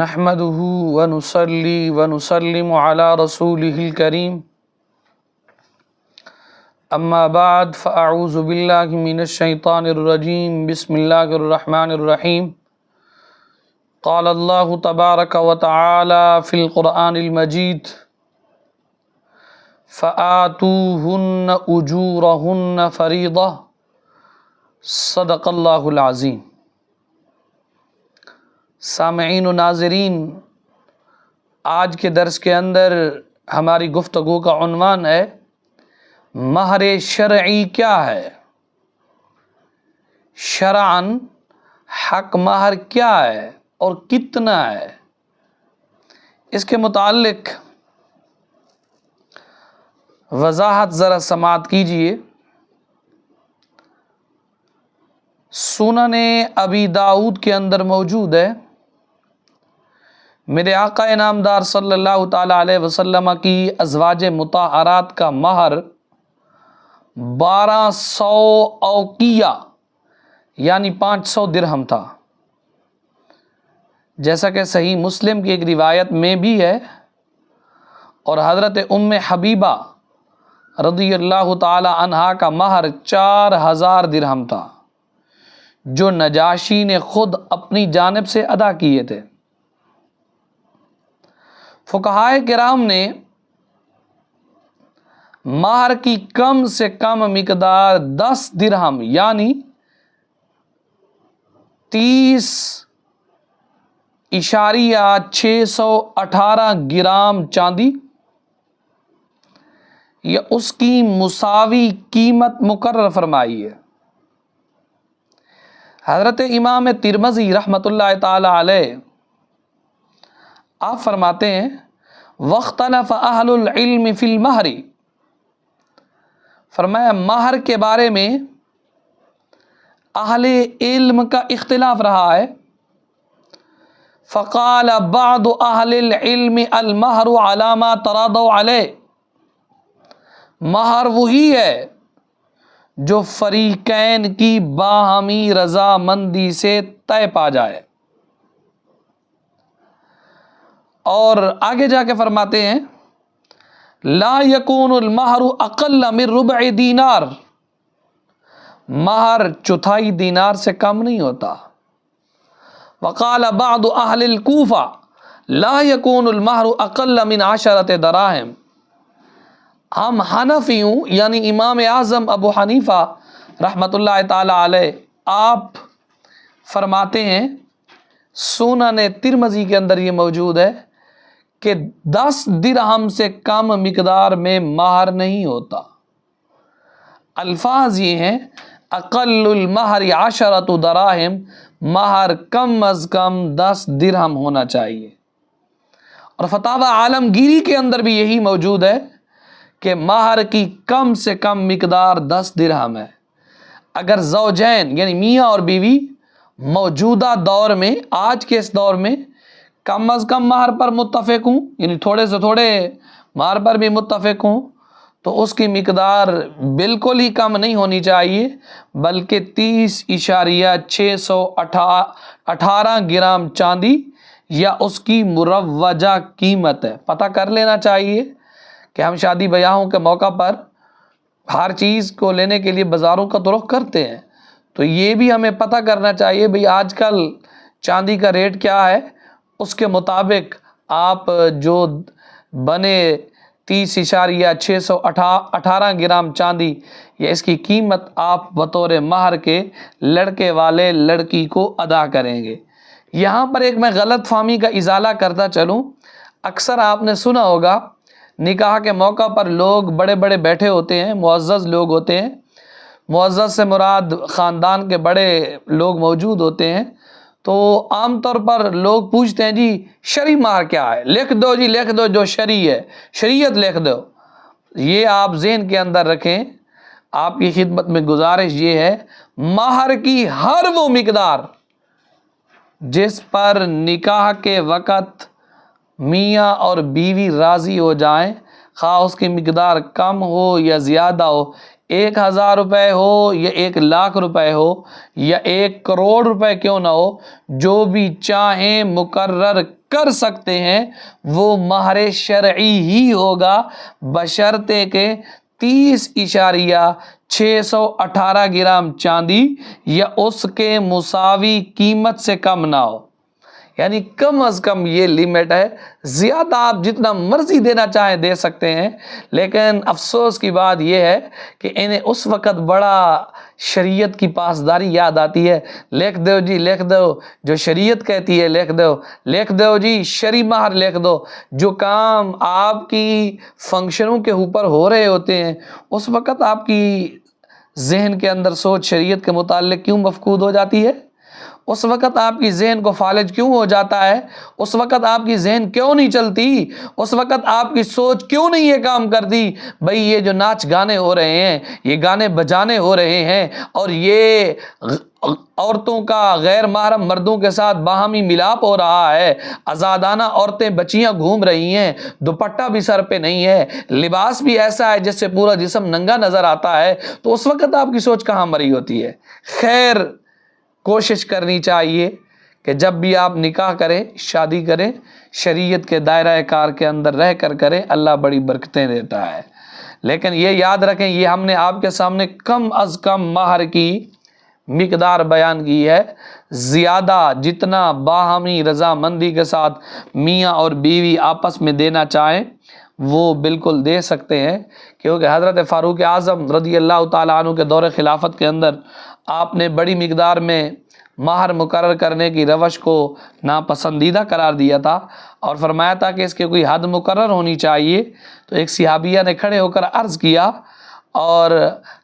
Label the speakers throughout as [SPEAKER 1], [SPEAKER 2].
[SPEAKER 1] نحمده ونصلي ونسلم على رسوله الكريم اما بعد فاعوذ بالله من الشيطان الرجيم بسم الله الرحمن الرحيم قال الله تبارك وتعالى في القرآن المجيد فآتوهن أجورهن فريضة صدق الله العظيم۔ سامعین و ناظرین، آج کے درس کے اندر ہماری گفتگو کا عنوان ہے مہر شرعی کیا ہے، شرعاً حق مہر کیا ہے اور کتنا ہے۔ اس کے متعلق وضاحت ذرا سماعت کیجئے۔ سنن ابی داؤد کے اندر موجود ہے، میرے آقا انعامدار صلی اللہ تعالی علیہ وسلم کی ازواج مطہرات کا مہر 1200 اوقیہ یعنی 500 درہم تھا، جیسا کہ صحیح مسلم کی ایک روایت میں بھی ہے، اور حضرت ام حبیبہ رضی اللہ تعالی عنہا کا مہر 4000 درہم تھا، جو نجاشی نے خود اپنی جانب سے ادا کیے تھے۔ فقہائے کرام نے مہر کی کم سے کم مقدار 10 درہم یعنی 30.618 گرام چاندی یا اس کی مساوی قیمت مقرر فرمائی ہے۔ حضرت امام ترمذی رحمۃ اللہ تعالی علیہ آپ فرماتے ہیں واختلف اہل العلم فی المہر، فرمایا مہر کے بارے میں اہل علم کا اختلاف رہا ہے۔ فقال بعض اہل العلم المہر علی ما تراضوا علیہ، مہر وہی ہے جو فریقین کی باہمی رضامندی سے طے پا جائے۔ اور آگے جا کے فرماتے ہیں لا یکون المہر اقل من ربع دینار، مہر چوتھائی دینار سے کم نہیں ہوتا۔ وقال بعض اہل الکوفہ لا یکون المہر اقل من 10 دراہم۔ ہم حنفی ہوں یعنی امام اعظم ابو حنیفہ رحمۃ اللہ تعالی علیہ آپ فرماتے ہیں، سنن ترمذی کے اندر یہ موجود ہے کہ 10 درہم سے کم مقدار میں مہر نہیں ہوتا۔ الفاظ یہ ہیں اقل المہر 10 دراہم، مہر کم از کم 10 درہم ہونا چاہیے۔ اور فتاوی عالمگیری کے اندر بھی یہی موجود ہے کہ مہر کی کم سے کم مقدار 10 درہم ہے۔ اگر زوجین یعنی میاں اور بیوی موجودہ دور میں، آج کے اس دور میں کم از کم مہر پر متفق ہوں، یعنی تھوڑے سے تھوڑے مہر پر بھی متفق ہوں، تو اس کی مقدار بالکل ہی کم نہیں ہونی چاہیے، بلکہ 30.618 گرام چاندی یا اس کی مروجہ قیمت ہے۔ پتہ کر لینا چاہیے کہ ہم شادی بیاہوں کے موقع پر ہر چیز کو لینے کے لیے بازاروں کا تو رخ کرتے ہیں، تو یہ بھی ہمیں پتہ کرنا چاہیے بھئی آج کل چاندی کا ریٹ کیا ہے، اس کے مطابق آپ جو بنے 30.618 گرام چاندی یا اس کی قیمت آپ بطور مہر کے لڑکے والے لڑکی کو ادا کریں گے۔ یہاں پر ایک میں غلط فہمی کا ازالہ کرتا چلوں، اکثر آپ نے سنا ہوگا نکاح کے موقع پر لوگ بڑے بڑے بیٹھے ہوتے ہیں، معزز لوگ ہوتے ہیں، معزز سے مراد خاندان کے بڑے لوگ موجود ہوتے ہیں، تو عام طور پر لوگ پوچھتے ہیں جی شرعی مہر کیا ہے، لکھ دو جی، لکھ دو جو شرعی ہے، شریعت لکھ دو۔ یہ آپ ذہن کے اندر رکھیں، آپ کی خدمت میں گزارش یہ ہے مہر کی ہر وہ مقدار جس پر نکاح کے وقت میاں اور بیوی راضی ہو جائیں، خواہ اس کی مقدار کم ہو یا زیادہ ہو، 1000 روپے ہو یا 1,00,000 روپے ہو یا 1 کروڑ روپے کیوں نہ ہو، جو بھی چاہیں مقرر کر سکتے ہیں وہ مہر شرعی ہی ہوگا، بشرطے کہ 30.618 گرام چاندی یا اس کے مساوی قیمت سے کم نہ ہو۔ یعنی کم از کم یہ لیمٹ ہے، زیادہ آپ جتنا مرضی دینا چاہیں دے سکتے ہیں، لیکن افسوس کی بات یہ ہے کہ انہیں اس وقت بڑا شریعت کی پاسداری یاد آتی ہے، لکھ دو جی لکھ دو، جو شریعت کہتی ہے لکھ دو جی، شرعی مہر لکھ دو۔ جو کام آپ کی فنکشنوں کے اوپر ہو رہے ہوتے ہیں اس وقت آپ کی ذہن کے اندر سوچ شریعت کے متعلق کیوں مفقود ہو جاتی ہے؟ اس وقت آپ کی ذہن کو فالج کیوں ہو جاتا ہے؟ اس وقت آپ کی ذہن کیوں نہیں چلتی؟ اس وقت آپ کی سوچ کیوں نہیں یہ کام کرتی؟ بھئی یہ جو ناچ گانے ہو رہے ہیں، یہ گانے بجانے ہو رہے ہیں، اور یہ عورتوں کا غیر محرم مردوں کے ساتھ باہمی ملاپ ہو رہا ہے، آزادانہ عورتیں بچیاں گھوم رہی ہیں، دوپٹہ بھی سر پہ نہیں ہے، لباس بھی ایسا ہے جس سے پورا جسم ننگا نظر آتا ہے، تو اس وقت آپ کی سوچ کہاں مری ہوتی ہے؟ خیر، کوشش کرنی چاہیے کہ جب بھی آپ نکاح کریں، شادی کریں، شریعت کے دائرہ کار کے اندر رہ کر کریں، اللہ بڑی برکتیں دیتا ہے۔ لیکن یہ یاد رکھیں، یہ ہم نے آپ کے سامنے کم از کم مہر کی مقدار بیان کی ہے، زیادہ جتنا باہمی رضامندی کے ساتھ میاں اور بیوی آپس میں دینا چاہیں وہ بالکل دے سکتے ہیں، کیونکہ حضرت فاروق اعظم رضی اللہ تعالیٰ عنہ کے دور خلافت کے اندر آپ نے بڑی مقدار میں مہر مقرر کرنے کی روش کو ناپسندیدہ قرار دیا تھا اور فرمایا تھا کہ اس کی کوئی حد مقرر ہونی چاہیے۔ تو ایک صحابیہ نے کھڑے ہو کر عرض کیا اور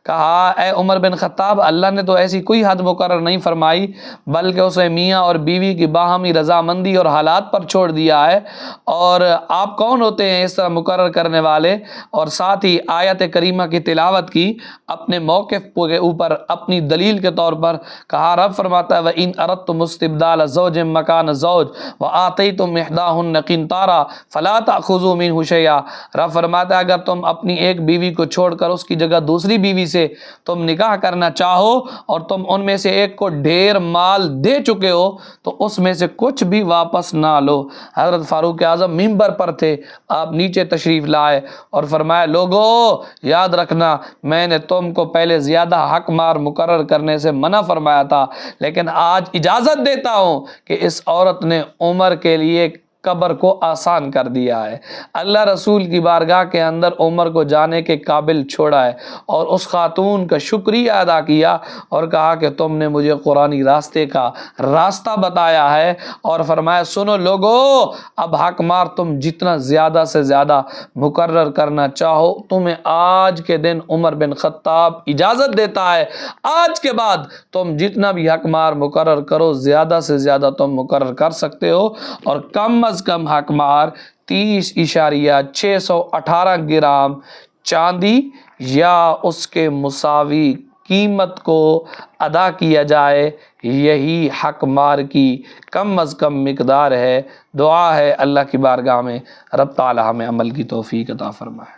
[SPEAKER 1] کہا، اے عمر بن خطاب، اللہ نے تو ایسی کوئی حد مقرر نہیں فرمائی، بلکہ اسے میاں اور بیوی کی باہمی رضامندی اور حالات پر چھوڑ دیا ہے، اور آپ کون ہوتے ہیں اس طرح مقرر کرنے والے؟ اور ساتھ ہی آیت کریمہ کی تلاوت کی، اپنے موقف کے اوپر اپنی دلیل کے طور پر کہا، رب فرماتا ہے وَإِنْ أَرَدْتُمُ اسْتِبْدَالَ زَوْجٍ مَكَانَ زَوْجٍ وَآتَيْتُمْ إِحْدَاهُنَّ قِنْطَارًا فَلَا تَأْخُذُوا مِنْهُ شَيْئًا۔ رب فرماتا ہے اگر تم اپنی ایک بیوی کو چھوڑ کر اس کی جگہ دوسری بیوی سے تم نکاح کرنا چاہو اور تم ان میں سے ایک کو ڈھیر مال دے چکے ہو تو اس میں سے کچھ بھی واپس نہ لو۔ حضرت فاروق اعظم منبر پر تھے، آپ نیچے تشریف لائے اور فرمایا، لوگو یاد رکھنا، میں نے تم کو پہلے زیادہ حق مار مقرر کرنے سے منع فرمایا تھا، لیکن آج اجازت دیتا ہوں کہ اس عورت نے عمر کے لیے قبر کو آسان کر دیا ہے۔ اللہ رسول کی بارگاہ کے اندر عمر کو جانے کے قابل چھوڑا ہے اور اس خاتون کا شکریہ ادا کیا اور کہا کہ تم نے مجھے قرآنی راستے کا راستہ بتایا ہے، اور فرمایا، سنو لوگو، اب حق مار تم جتنا زیادہ سے زیادہ مقرر کرنا چاہو تمہیں آج کے دن عمر بن خطاب اجازت دیتا ہے، آج کے بعد تم جتنا بھی حق مار مقرر کرو زیادہ سے زیادہ تم مقرر کر سکتے ہو، اور کم از کم حق مار 30.618 گرام چاندی یا اس کے مساوی قیمت کو ادا کیا جائے، یہی حق مار کی کم از کم مقدار ہے۔ دعا ہے اللہ کی بارگاہ میں رب تعالی ہمیں عمل کی توفیق عطا فرمائے۔